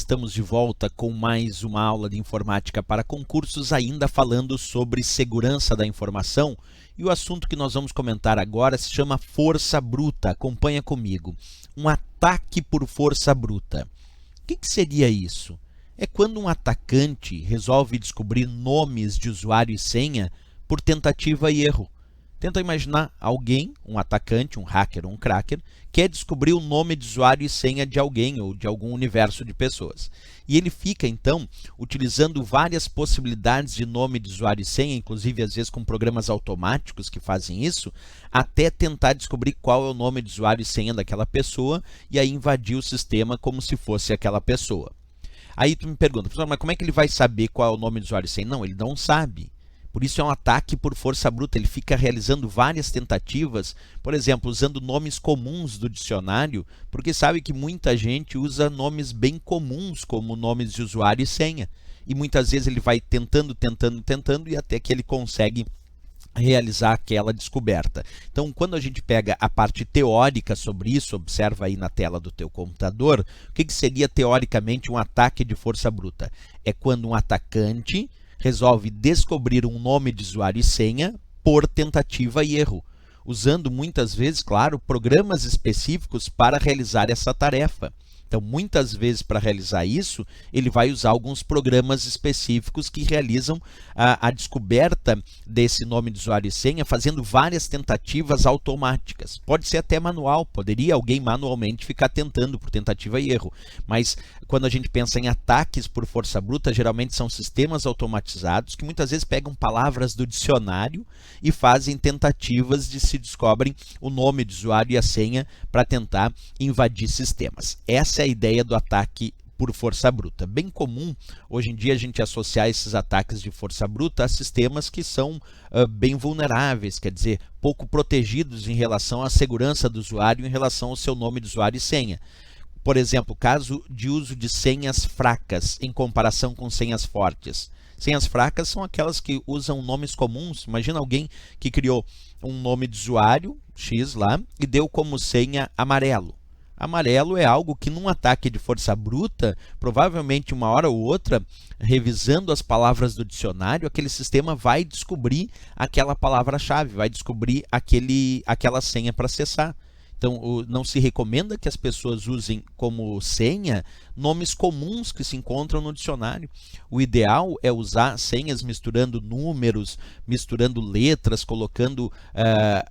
estamos de volta com mais uma aula de informática para concursos, ainda falando sobre segurança da informação. E o assunto que nós vamos comentar agora se chama força bruta. Acompanha comigo. Um ataque por força bruta. O que seria isso? É quando um atacante resolve descobrir nomes de usuário e senha por tentativa e erro. Tenta imaginar alguém, um atacante, um hacker ou um cracker, quer descobrir o nome de usuário e senha de alguém ou de algum universo de pessoas. E ele fica, então, utilizando várias possibilidades de nome de usuário e senha, inclusive às vezes com programas automáticos que fazem isso, até tentar descobrir qual é o nome de usuário e senha daquela pessoa e aí invadir o sistema como se fosse aquela pessoa. Aí tu me pergunta, professor, mas como é que ele vai saber qual é o nome do usuário e senha? Não, ele não sabe. Por isso é um ataque por força bruta, ele fica realizando várias tentativas, por exemplo, usando nomes comuns do dicionário, porque sabe que muita gente usa nomes bem comuns como nomes de usuário e senha. E muitas vezes ele vai tentando e até que ele consegue realizar aquela descoberta. Então, quando a gente pega a parte teórica sobre isso, observa aí na tela do teu computador, o que seria teoricamente um ataque de força bruta? É quando um atacante resolve descobrir um nome de usuário e senha por tentativa e erro, usando muitas vezes, claro, programas específicos para realizar essa tarefa. Então, muitas vezes, para realizar isso, ele vai usar alguns programas específicos que realizam a descoberta desse nome de usuário e senha, fazendo várias tentativas automáticas. Pode ser até manual, poderia alguém manualmente ficar tentando por tentativa e erro. Mas, quando a gente pensa em ataques por força bruta, geralmente são sistemas automatizados que muitas vezes pegam palavras do dicionário e fazem tentativas de se descobrem o nome de usuário e a senha para tentar invadir sistemas. Essa é a ideia do ataque por força bruta. Bem comum, hoje em dia, a gente associar esses ataques de força bruta a sistemas que são bem vulneráveis, quer dizer, pouco protegidos em relação à segurança do usuário, em relação ao seu nome de usuário e senha. Por exemplo, caso de uso de senhas fracas em comparação com senhas fortes. Senhas fracas são aquelas que usam nomes comuns. Imagina alguém que criou um nome de usuário, X lá, e deu como senha amarelo. Amarelo é algo que num ataque de força bruta, provavelmente uma hora ou outra, revisando as palavras do dicionário, aquele sistema vai descobrir aquela palavra-chave, vai descobrir aquela senha para acessar. Então, não se recomenda que as pessoas usem como senha nomes comuns que se encontram no dicionário. O ideal é usar senhas misturando números, misturando letras, colocando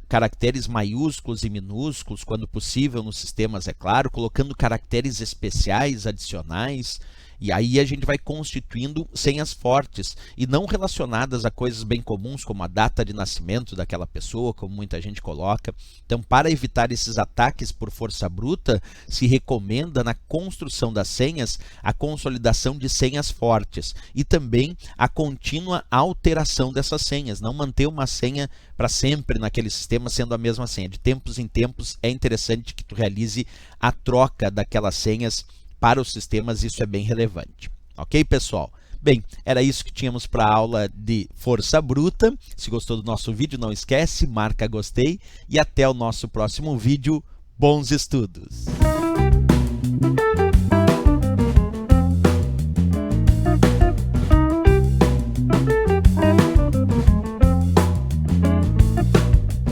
caracteres maiúsculos e minúsculos, quando possível nos sistemas, é claro, colocando caracteres especiais adicionais. E aí a gente vai constituindo senhas fortes e não relacionadas a coisas bem comuns, como a data de nascimento daquela pessoa, como muita gente coloca. Então, para evitar esses ataques por força bruta, se recomenda na construção das senhas a consolidação de senhas fortes e também a contínua alteração dessas senhas. Não manter uma senha para sempre naquele sistema sendo a mesma senha. De tempos em tempos é interessante que tu realize a troca daquelas senhas para os sistemas, isso é bem relevante. Ok, pessoal? Bem, era isso que tínhamos para a aula de força bruta. Se gostou do nosso vídeo, não esquece, marca gostei e até o nosso próximo vídeo. Bons estudos!